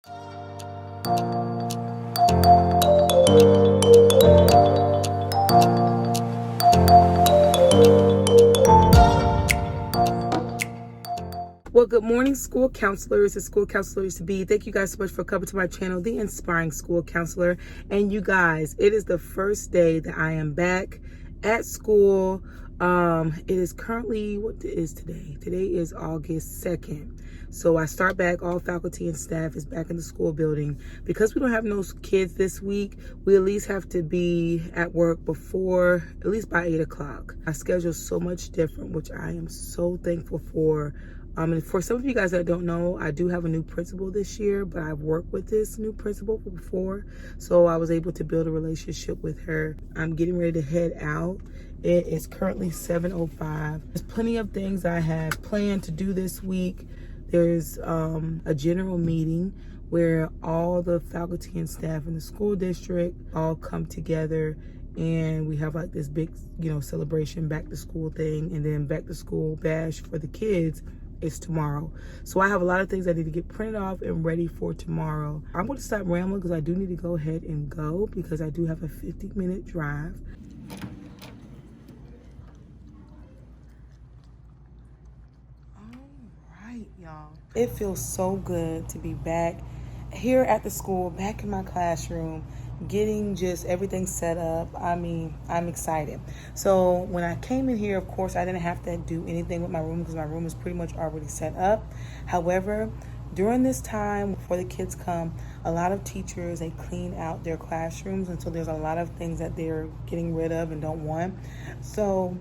Well, good morning, school counselors and school counselors to be. Thank you guys so much for coming to my channel, The Inspiring School Counselor. And you guys, it is the first day that I am back at school. It is currently, what is today? Today is August 2nd. So I start back, all faculty and staff is back in the school building. Because we don't have no kids this week, we at least have to be at work before, at least by 8 o'clock. My schedule is so much different, which I am so thankful for. And for some of you guys that don't know, I do have a new principal this year, but I've worked with this new principal before. So I was able to build a relationship with her. I'm getting ready to head out. It is currently 7:05. There's plenty of things I have planned to do this week. There's a general meeting where all the faculty and staff in the school district all come together, and we have like this big, celebration, back to school thing, and then back to school bash for the kids is tomorrow. So I have a lot of things I need to get printed off and ready for tomorrow. I'm going to stop rambling because I do need to go ahead and go because I do have a 50-minute drive. Y'all, it feels so good to be back here at the school, back in my classroom, getting just everything set up. I mean, I'm excited. So when I came in here, of course, I didn't have to do anything with my room because my room is pretty much already set up. However, during this time before the kids come, a lot of teachers, they clean out their classrooms, and so there's a lot of things that they're getting rid of and don't want. So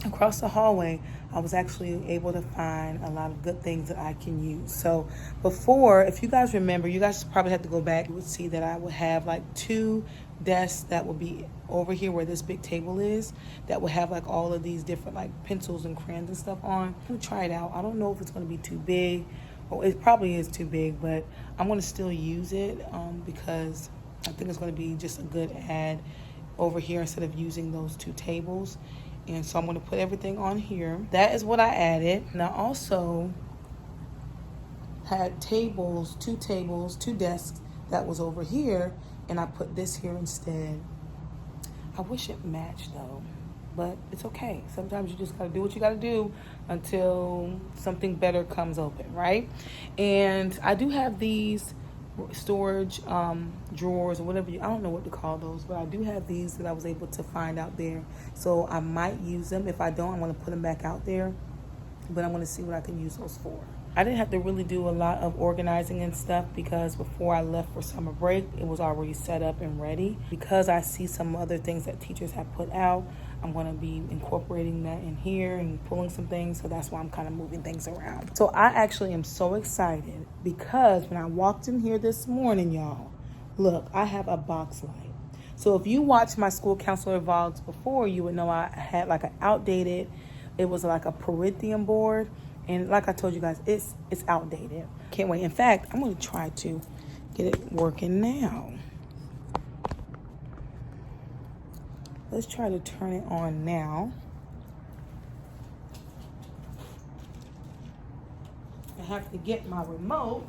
across the hallway, I was actually able to find a lot of good things that I can use. So before, if you guys remember, you guys probably have to go back, you would see that I would have like 2 desks that would be over here where this big table is, that would have like all of these different like pencils and crayons and stuff on. I'm gonna try it out. I don't know if it's gonna be too big, or it probably is too big, but I'm gonna still use it because I think it's gonna be just a good add over here instead of using those 2 tables. And so I'm going to put everything on here. That is what I added. And I also had 2 desks that was over here, and I put this here instead. I wish it matched though, but it's okay. Sometimes you just got to do what you got to do until something better comes open, right? And I do have these storage drawers or whatever I don't know what to call those, but I do have these that I was able to find out there, so I might use them. If I don't, I'm going to put them back out there, but I'm going to see what I can use those for. I didn't have to really do a lot of organizing and stuff because before I left for summer break, it was already set up and ready. Because I see some other things that teachers have put out, I'm going to be incorporating that in here and pulling some things. So that's why I'm kind of moving things around. So I actually am so excited because when I walked in here this morning, y'all, look, I have a box light. So if you watched my school counselor vlogs before, you would know I had like an outdated, it was like a Perithium board. And like I told you guys, it's outdated. Can't wait. In fact, I'm going to try to get it working now. Let's try to turn it on now. I have to get my remote.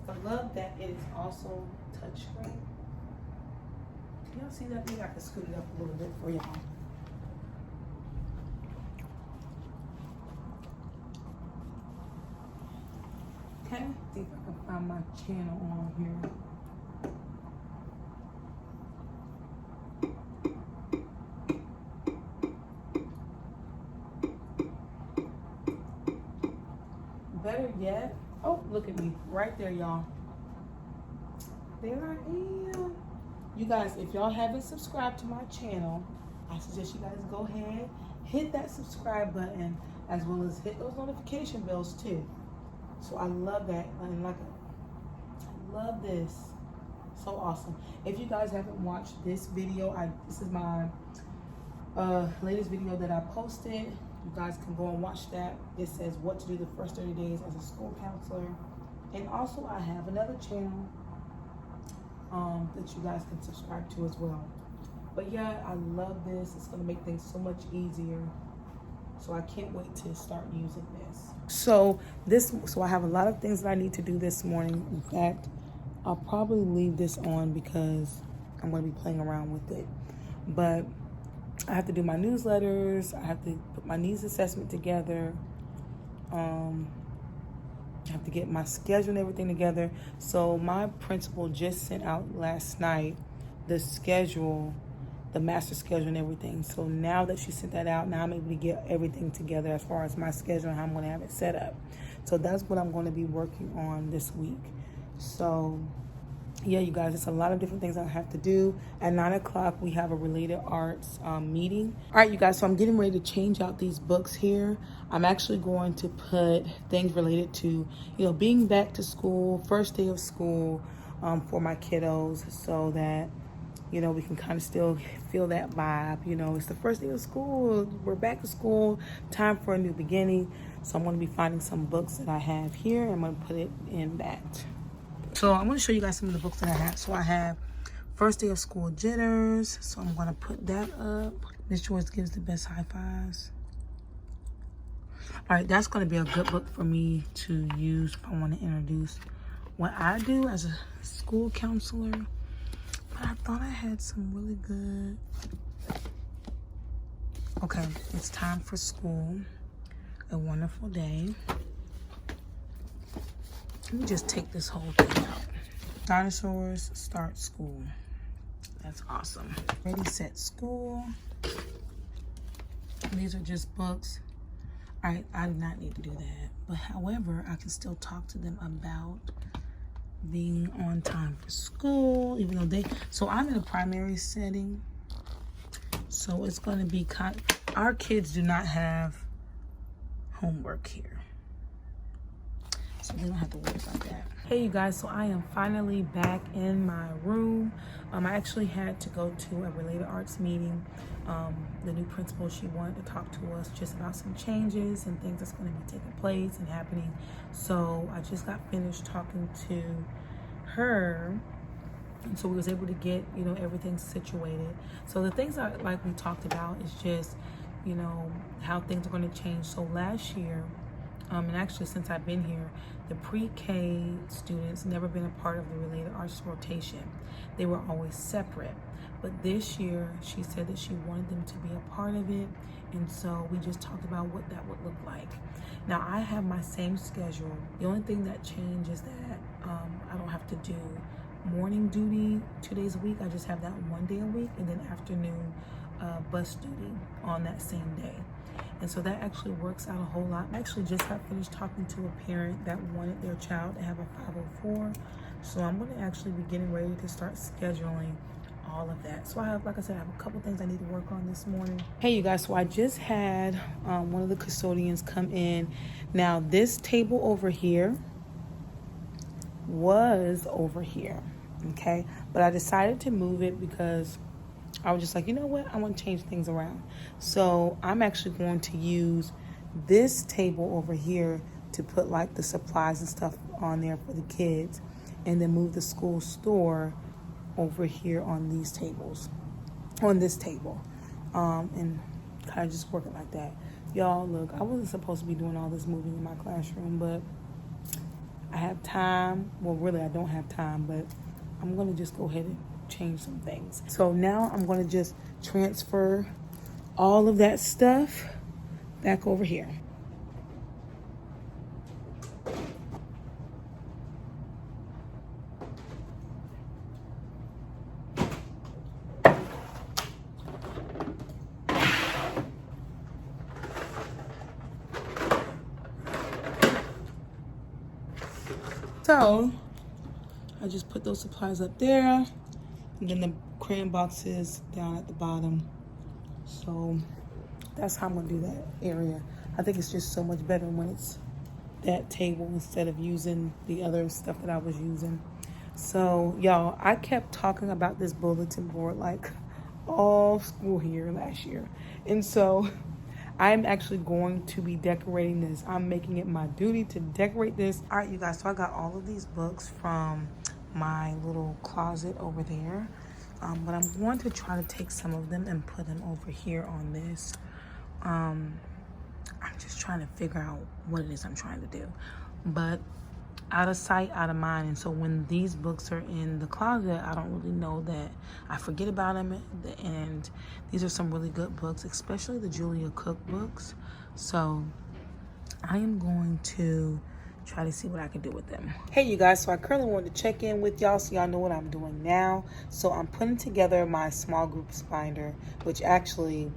I love that it is also touchscreen. Can y'all see that? Maybe I can scoot it up a little bit for y'all. Okay, see if I can find my channel on here. Better yet, oh, look at me, right there, y'all. There I am. You guys, if y'all haven't subscribed to my channel, I suggest you guys go ahead, hit that subscribe button, as well as hit those notification bells too. So I love that, and I love this. So awesome. If you guys haven't watched this video, this is my latest video that I posted. You guys can go and watch that. It says what to do the first 30 days as a school counselor. And also I have another channel that you guys can subscribe to as well. But yeah, I love this. It's gonna make things so much easier. So I can't wait to start using this. So I have a lot of things that I need to do this morning. In fact, I'll probably leave this on because I'm going to be playing around with it. But I have to do my newsletters. I have to put my needs assessment together. I have to get my schedule and everything together. So my principal just sent out last night the schedule, the master schedule and everything. So now that she sent that out, now I'm able to get everything together as far as my schedule and how I'm going to have it set up. So that's what I'm going to be working on this week. So yeah, you guys, it's a lot of different things I have to do. At 9 o'clock, we have a related arts meeting. All right, you guys, so I'm getting ready to change out these books here. I'm actually going to put things related to, being back to school, first day of school for my kiddos, so that, we can kind of still feel that vibe. It's the first day of school. We're back to school. Time for a new beginning. So I'm going to be finding some books that I have here. And I'm going to put it in that. So I'm going to show you guys some of the books that I have. So I have First Day of School Jitters. So I'm going to put that up. Miss Joyce Gives the Best High Fives. All right, that's going to be a good book for me to use if I want to introduce what I do as a school counselor. But I thought I had some really good. Okay, it's time for school. A wonderful day. Let me just take this whole thing out. Dinosaurs Start School. That's awesome. Ready, Set, School. These are just books. All right, I do not need to do that. But however, I can still talk to them about being on time for school, even though so I'm in a primary setting. So it's going to be our kids do not have homework here. So they don't have to worry about that. Hey you guys, so I am finally back in my room. I actually had to go to a related arts meeting. The new principal, she wanted to talk to us just about some changes and things that's going to be taking place and happening. So I just got finished talking to her. And so we was able to get, everything situated. So the things that like we talked about is just, how things are going to change. So last year, and actually since I've been here, the pre-K students never been a part of the related arts rotation. They were always separate. But this year, she said that she wanted them to be a part of it. And so we just talked about what that would look like. Now I have my same schedule. The only thing that changed is that I don't have to do morning duty 2 days a week. I just have that 1 day a week, and then afternoon bus duty on that same day. And so that actually works out a whole lot. I actually just got finished talking to a parent that wanted their child to have a 504. So I'm going to actually be getting ready to start scheduling all of that. So I have, like I said, I have a couple things I need to work on this morning. Hey you guys, so I just had one of the custodians come in. Now this table over here was over here, okay? But I decided to move it because I was just like, you know what? I want to change things around. So I'm actually going to use this table over here to put like the supplies and stuff on there for the kids, and then move the school store over here on these tables, on this table, and kind of just work it like that. Y'all, look, I wasn't supposed to be doing all this moving in my classroom, but I have time. Well, really, I don't have time, but I'm going to just go ahead and change some things. So now I'm going to just transfer all of that stuff back over here. So I just put those supplies up there, and then the crayon boxes down at the bottom. So that's how I'm gonna do that area. I think it's just so much better when it's that table instead of using the other stuff that I was using. So y'all, I kept talking about this bulletin board like all school year last year. And so I'm actually going to be decorating this. I'm making it my duty to decorate this. All right, you guys, so I got all of these books from my little closet over there. But I'm going to try to take some of them and put them over here on this. I'm just trying to figure out what it is I'm trying to do. But out of sight, out of mind. And so when these books are in the closet, I don't really know that I forget about them. And these are some really good books, especially the Julia Cook books. So I am going to try to see what I can do with them. Hey you guys, so I currently wanted to check in with y'all so y'all know what I'm doing now. So I'm putting together my small groups binder, which actually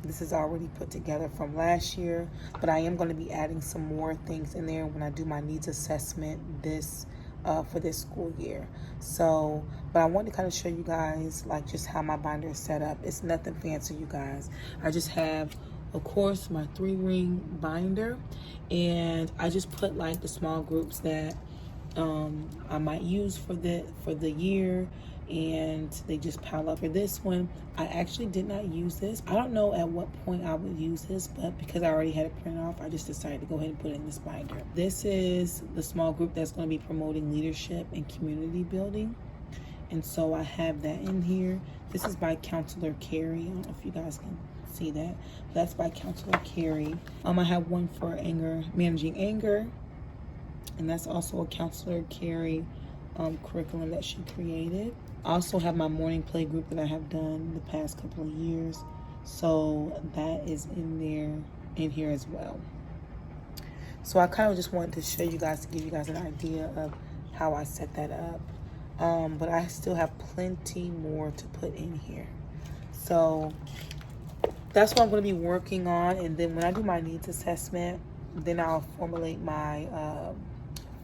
this is already put together from last year, but I am going to be adding some more things in there when I do my needs assessment for this school year. So, but I want to kind of show you guys like just how my binder is set up. It's nothing fancy, you guys. I just have, of course, my 3-ring binder, and I just put like the small groups that I might use for the year, and they just pile up. For this one, I actually did not use this. I don't know at what point I would use this, but because I already had it printed off, I just decided to go ahead and put it in this binder. This is the small group that's going to be promoting leadership and community building, and so I have that in here. This is by Counselor Carrie. I don't know if you guys can see that. That's by Counselor Carrie. I have one for anger, managing anger, and that's also a Counselor Carrie curriculum that she created. I also have my morning play group that I have done the past couple of years, so that is in here as well. So I kind of just wanted to show you guys, to give you guys an idea of how I set that up. But I still have plenty more to put in here. So that's what I'm going to be working on, and then when I do my needs assessment, then I'll formulate my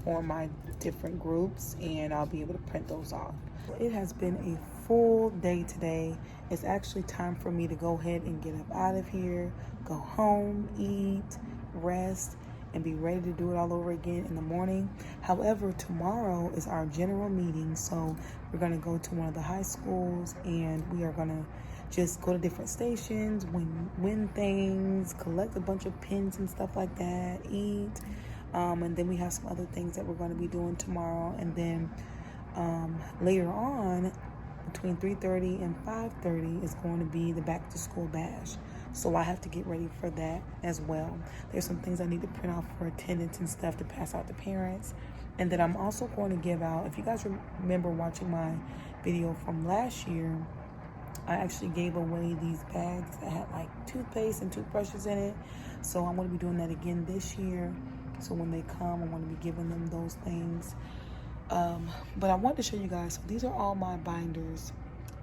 form my different groups, and I'll be able to print those off. It has been a full day today. It's actually time for me to go ahead and get up out of here, go home, eat, rest, and be ready to do it all over again in the morning. However, tomorrow is our general meeting, so we're going to go to one of the high schools, and we are going to just go to different stations, win things, collect a bunch of pins and stuff like that, eat, and then we have some other things that we're going to be doing tomorrow. And then later on, between 3:30 and 5:30 is going to be the back to school bash. So I have to get ready for that as well. There's some things I need to print off for attendance and stuff to pass out to parents. And then I'm also going to give out, if you guys remember watching my video from last year, I actually gave away these bags that had like toothpaste and toothbrushes in it. So I'm going to be doing that again this year. So when they come, I'm going to be giving them those things. But I wanted to show you guys, so these are all my binders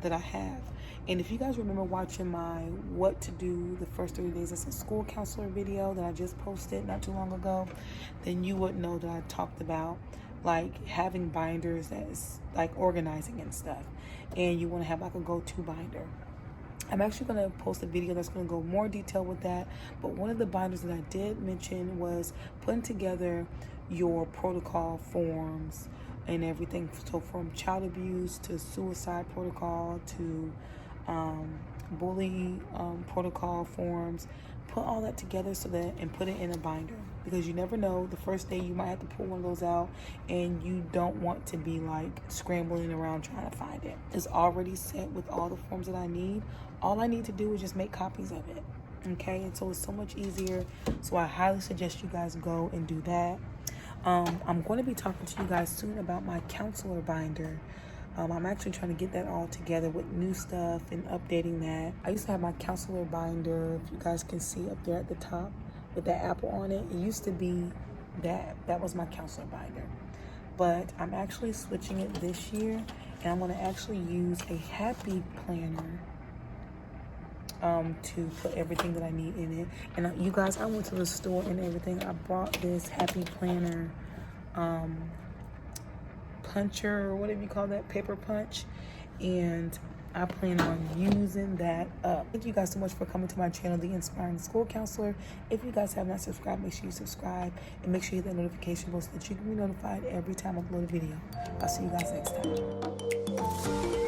that I have. And if you guys remember watching my what to do the first 30 days as a school counselor video that I just posted not too long ago, then you would know that I talked about like having binders that's like organizing and stuff, and you want to have like a go-to binder. I'm actually going to post a video that's going to go more detail with that, but one of the binders that I did mention was putting together your protocol forms and everything. So from child abuse to suicide protocol to bully protocol forms, put all that together so that, and put it in a binder, because you never know, the first day you might have to pull one of those out, and you don't want to be like scrambling around trying to find it. It's already set with all the forms that I need. All I need to do is just make copies of it, okay? And so it's so much easier. So I highly suggest you guys go and do that. I'm going to be talking to you guys soon about my counselor binder. I'm actually trying to get that all together with new stuff and updating that. I used to have my counselor binder, if you guys can see up there at the top with that apple on it. It used to be that was my counselor binder. But I'm actually switching it this year, and I'm going to actually use a happy planner to put everything that I need in it. And you guys, I went to the store and everything. I brought this happy planner puncher, or whatever you call that, paper punch, and I plan on using that up. Thank you guys so much for coming to my channel, The Inspiring School Counselor. If you guys have not subscribed, make sure you subscribe, and make sure you hit that notification bell so that you can be notified every time I upload a video. I'll see you guys next time.